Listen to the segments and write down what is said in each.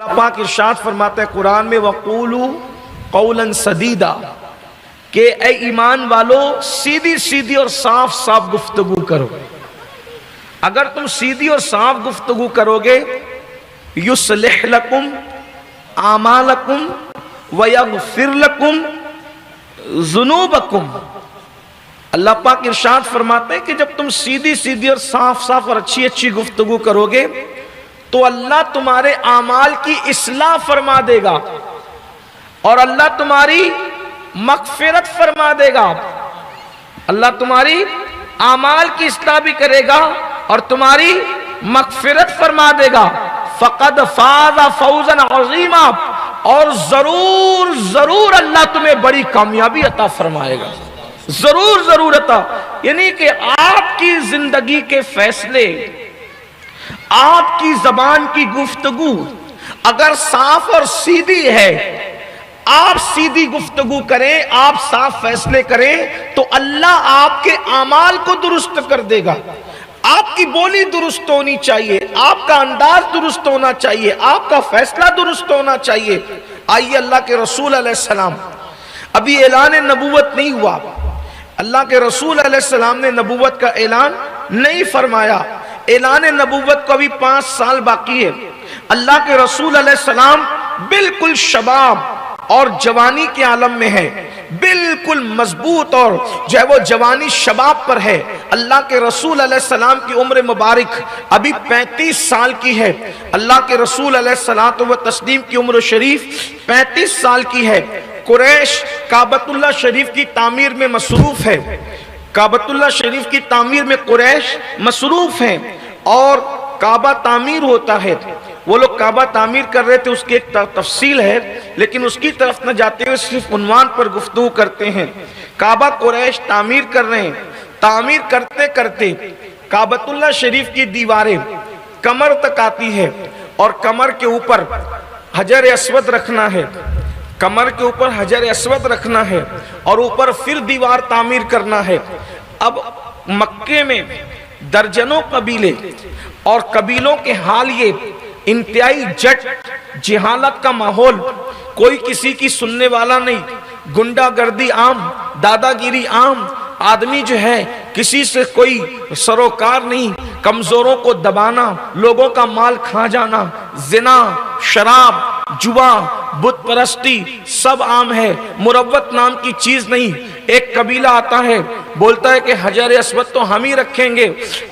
اللہ پاک ارشاد فرماتا ہے قرآن میں وَقُولُوا قَوْلًا سَدِيدًا کہ اے ایمان والو سیدھی سیدھی اور صاف صاف گفتگو کرو. اگر تم سیدھی اور صاف گفتگو کرو گے یصلح لکم اعمالکم ویغفر لکم ذنوبکم. اللہ پاک ارشاد فرماتے ہیں کہ جب تم سیدھی سیدھی اور صاف صاف اور اچھی اچھی گفتگو کرو گے تو اللہ تمہارے اعمال کی اصلاح فرما دے گا اور اللہ تمہاری مغفرت فرما دے گا. اللہ تمہاری اعمال کی اصلاح بھی کرے گا اور تمہاری مغفرت فرما دے گا. فقد فاز فوزا عظیما. اور ضرور ضرور اللہ تمہیں بڑی کامیابی عطا فرمائے گا. ضرور ضرور عطا یعنی کہ آپ کی زندگی کے فیصلے، آپ کی زبان کی گفتگو اگر صاف اور سیدھی ہے، آپ سیدھی گفتگو کریں، آپ صاف فیصلے کریں تو اللہ آپ کے اعمال کو درست کر دے گا. آپ کی بولی درست ہونی چاہیے، آپ کا انداز درست ہونا چاہیے، آپ کا فیصلہ درست ہونا چاہیے. آئیے اللہ کے رسول علیہ السلام، ابھی اعلان نبوت نہیں ہوا، اللہ کے رسول علیہ السلام نے نبوت کا اعلان نہیں فرمایا. اعلان نبوت کو ابھی 5 سال باقی ہے. اللہ کے رسول علیہ السلام بالکل شباب اور جوانی کے عالم میں ہے، بالکل مضبوط اور جو ہے وہ جوانی شباب پر ہے. اللہ کے رسول علیہ السلام کی عمر مبارک ابھی 35 سال کی ہے. اللہ کے رسول علیہ السلام و تسلیم کی عمر شریف 35 سال کی ہے. قریش کعبۃ اللہ شریف کی تعمیر میں مصروف ہے، کعبۃ اللہ شریف کی تعمیر میں قریش مصروف ہیں اور کعبہ تعمیر ہوتا ہے. وہ لوگ کعبہ تعمیر کر رہے تھے، اس کی ایک تفصیل ہے لیکن اس کی طرف نہ جاتے ہوئے صرف عنوان پر گفتگو کرتے ہیں. کعبہ قریش تعمیر کر رہے ہیں. تعمیر کرتے کرتے کعبۃ اللہ شریف کی دیواریں کمر تک آتی ہے اور کمر کے اوپر حجر اسود رکھنا ہے، کمر کے اوپر حجر اسود رکھنا ہے اور اوپر پھر دیوار تعمیر کرنا ہے. اب مکے میں درجنوں قبیلے اور قبیلوں کے حال یہ انتہائی جٹ جہالت کا ماحول، کوئی کسی کی سننے والا نہیں، گنڈا گردی عام، دادا گیری عام، آدمی جو ہے کسی سے کوئی سروکار نہیں، کمزوروں کو دبانا، لوگوں کا مال کھا جانا، زنا، شراب، جوا، بت پرستی سب عام ہے. مروت نام کی چیز نہیں. ایک قبیلہ آتا ہے بولتا ہے کہ حجر اسود تو ہم ہی رکھیں گے،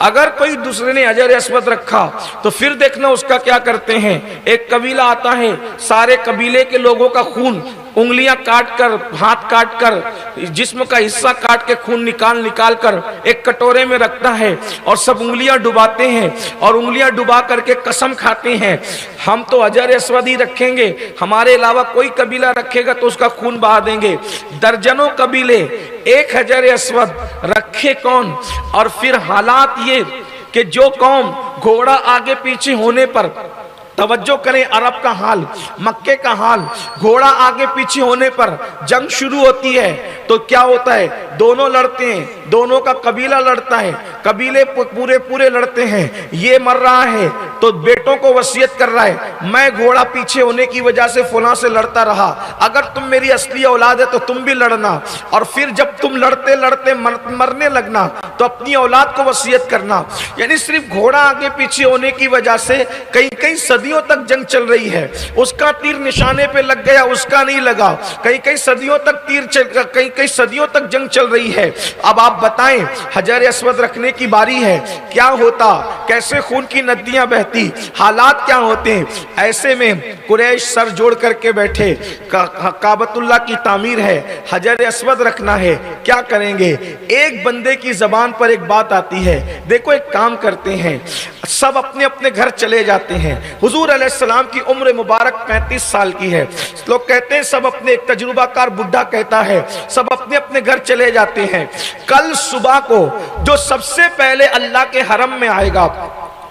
اگر کوئی دوسرے نے حجر اسود رکھا تو پھر دیکھنا اس کا کیا کرتے ہیں. ایک قبیلہ آتا ہے، سارے قبیلے کے لوگوں کا خون انگلیاں کاٹ کر، ہاتھ کاٹ کر، جسم کا حصہ کاٹ کے خون نکال کر ایک کٹورے میں رکھتا ہے اور سب انگلیاں ڈباتے ہیں اور انگلیاں ڈبا کر کے قسم کھاتے ہیں ہم تو حجر اسود ہی رکھیں گے، ہمارے علاوہ کوئی قبیلہ رکھے گا تو اس کا خون بہا دیں گے. درجنوں قبیلے ایک حجر اسود رکھے کون. اور پھر حالات یہ کہ جو قوم گھوڑا آگے پیچھے ہونے پر، توجہ کریں عرب کا حال، مکے کا حال، گھوڑا آگے پیچھے ہونے پر جنگ شروع ہوتی ہے تو کیا ہوتا ہے، دونوں لڑتے ہیں، دونوں کا قبیلہ لڑتا ہے، قبیلے پورے لڑتے ہیں. یہ مر رہا ہے تو بیٹوں کو وصیت کر رہا ہے میں گھوڑا پیچھے ہونے کی وجہ سے فلاں سے لڑتا رہا، اگر تم میری اصلی اولاد ہے تو تم بھی لڑنا. اور پھر جب تم لڑتے لڑتے مرنے لگنا تو اپنی اولاد کو وصیت کرنا. یعنی صرف گھوڑا آگے پیچھے ہونے کی وجہ سے کئی صدیوں تک جنگ چل رہی ہے. اس کا تیر نشانے پہ لگ گیا، اس کا نہیں لگا، کئی صدیوں تک کئی صدیوں تک جنگ چل رہی ہے. اب آپ بتائیں حجر اسود رکھنے کی باری ہے، کیا ہوتا، کیسے خون کی ندیاں بہتی، حالات کیا ہوتے ہیں. ایسے میں قریش سر جوڑ کر کے بیٹھے، کعبۃ اللہ کی تعمیر ہے، حجر اسود رکھنا ہے، کیا کریں گے. ایک بندے کی زبان پر ایک بات آتی ہے، دیکھو ایک کام کرتے ہیں، سب اپنے اپنے گھر چلے جاتے ہیں. حضور علیہ السلام کی عمر مبارک 35 سال کی ہے. لوگ کہتے ہیں سب اپنے، ایک تجربہ کار بڈھا کہتا ہے سب اپنے اپنے گھر چلے جاتے ہیں. کل صبح کو جو سب سے پہلے اللہ کے حرم میں آئے گا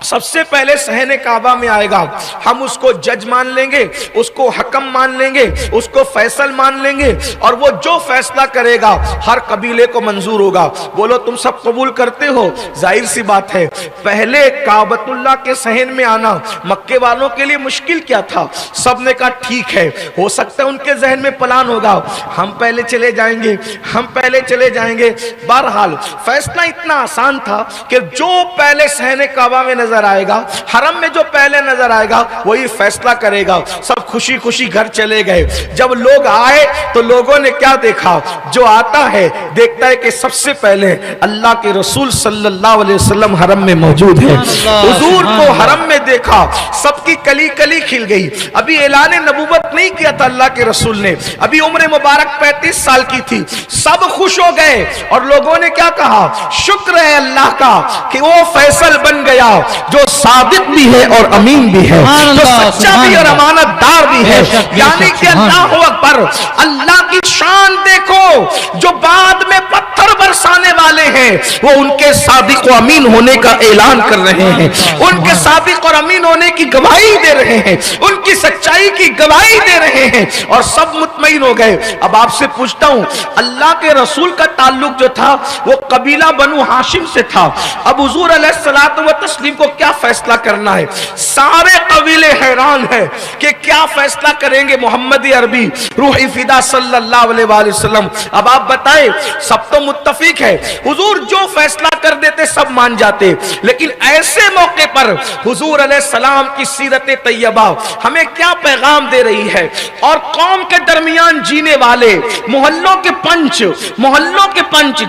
سب سے پہلے صحن کعبہ میں آئے گا، ہم اس کو جج مان لیں گے، اس کو حکم مان لیں گے، اس کو فیصل مان لیں گے، اور وہ جو فیصلہ کرے گا ہر قبیلے کو منظور ہوگا۔ بولو تم سب قبول کرتے ہو؟ ظاہر سی بات ہے، پہلے کعبۃ اللہ کے صحن میں آنا مکے والوں کے لیے مشکل کیا تھا؟ سب نے کہا ٹھیک ہے، ہو سکتا ہے ان کے ذہن میں پلان ہوگا ہم پہلے چلے جائیں گے، ہم پہلے چلے جائیں گے۔ بہرحال فیصلہ اتنا آسان تھا کہ جو پہلے صحن کعبہ میں نظر آئے گا، حرم میں جو پہلے نظر آئے گا وہی فیصلہ کرے گا۔ سب خوشی خوشی گھر چلے گئے۔ جب لوگ آئے تو لوگوں نے کیا دیکھا؟ جو آتا ہے دیکھتا ہے کہ سب سے پہلے اللہ کے رسول صلی اللہ علیہ وسلم حرم میں موجود ہے۔ حضور کو حرم میں دیکھا، سب کی کلی کلی کھل گئی۔ ابھی اعلان نبوت نہیں کیا تھا اللہ کے رسول نے، ابھی عمر مبارک 35 سال کی تھی۔ سب خوش ہو گئے اور لوگوں نے کیا کہا؟ شکر ہے اللہ کا کہ وہ فیصل بن گیا جو صادق بھی ہے اور امین بھی ہے، جو سچا بھی اور امانت دار بھی ہے۔ یعنی کہ اللہ اکبر، اللہ کی شان دیکھو، جو بعد میں پتھر برسانے والے ہیں وہ ان کے صادق و امین ہونے کا اعلان کر رہے ہیں، ان کے صادق اور امین ہونے کی گواہی دے رہے ہیں، ان کی سچائی کی گواہی دے رہے ہیں، اور سب مطمئن ہو گئے۔ اب آپ سے پوچھتا ہوں، اللہ کے رسول کا تعلق جو تھا وہ قبیلہ بنو ہاشم سے تھا۔ اب حضور علیہ الصلوۃ والتسلیم کو کیا فیصلہ کرنا ہے؟ سارے قبیلے حیران ہیں کہ کیا فیصلہ کریں گے محمد عربی روح فدا صلی اللہ علیہ وآلہ وسلم۔ اب آپ بتائیں، سب تو متفق ہے، حضور جو فیصلہ کر دیتے سب مان جاتے، لیکن ایسے موقع پر حضور علیہ السلام کی سیرت طیبہ ہمیں کیا پیغام دے رہی ہے؟ اور قوم کے درمیان جینے والے، محلوں کے پنچ،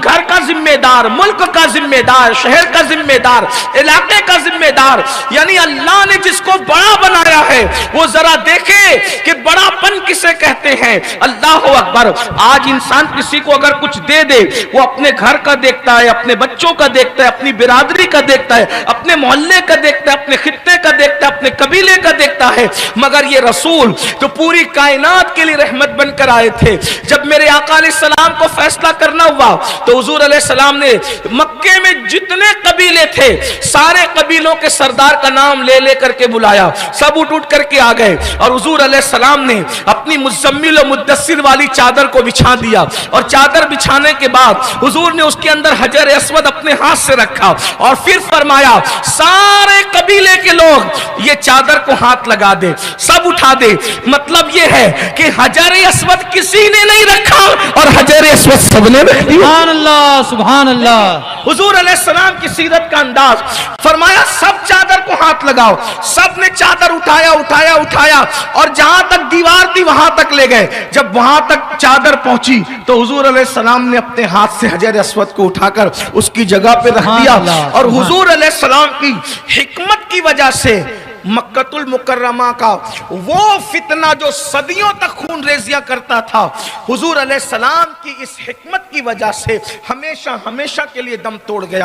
گھر کا ذمہ دار، ملک کا ذمہ دار، شہر کا ذمہ دار، علاقے کا ذمہ دار، یعنی اللہ نے جس کو بڑا بنایا ہے وہ ذرا دیکھے کہ بڑا پن کسے کہتے ہیں۔ اللہ اکبر، آج انسان کسی کو اگر کچھ دے دے وہ اپنے گھر کا دیکھتا ہے، اپنے بچوں کا دیکھتا ہے، اپنی برادری کا دیکھتا ہے، اپنے محلے کا دیکھتا ہے، اپنے خطے کا دیکھتا ہے، اپنے قبیلے کا دیکھتا ہے۔ مگر یہ رسول جو پوری کائنات کے لیے رحمت بن کر آئے تھے، جب میرے آقا علیہ السلام کو فیصلہ کرنا ہوا تو حضور علیہ السلام نے مکے میں جتنے قبیلے تھے سارے قبیلوں کے سردار کا نام لے لے کر کے بلایا، سب اٹھ کر کے آ گئے، اور حضور علیہ السلام نے اپنی مزمل و مدثر والی چادر کو بچھا دیا، اور چادر بچھانے کے بعد حضور نے اس کے اندر حجر اسود اپنے ہاتھ سے رکھا، اور پھر فرمایا سارے قبیلے کے لوگ یہ چادر کو ہاتھ لگا دے، سب اٹھا دے۔ مطلب یہ ہے کہ حجر اسود کسی نے نہیں رکھا اور حجر اسود سب نے رکھ دیا۔ سبحان اللہ، سبحان اللہ۔ حضور علیہ السلام کی سیرت کا انداز، فرمایا سب چادر کو ہاتھ لگاؤ، سب نے چادر اٹھایا اور جہاں تک دیوار تھی وہاں تک لے گئے۔ جب وہاں تک چادر پہنچی تو حضور علیہ السلام نے اپنے ہاتھ سے حجر اسود کو اٹھا کر اس کی جگہ پہ رکھ دیا، اور حضور علیہ السلام کی حکمت کی وجہ سے مکۃ المکرمہ کا وہ فتنہ جو صدیوں تک خون ریزیاں کرتا تھا، حضور علیہ السلام کی اس حکمت کی وجہ سے ہمیشہ کے لیے دم توڑ گیا۔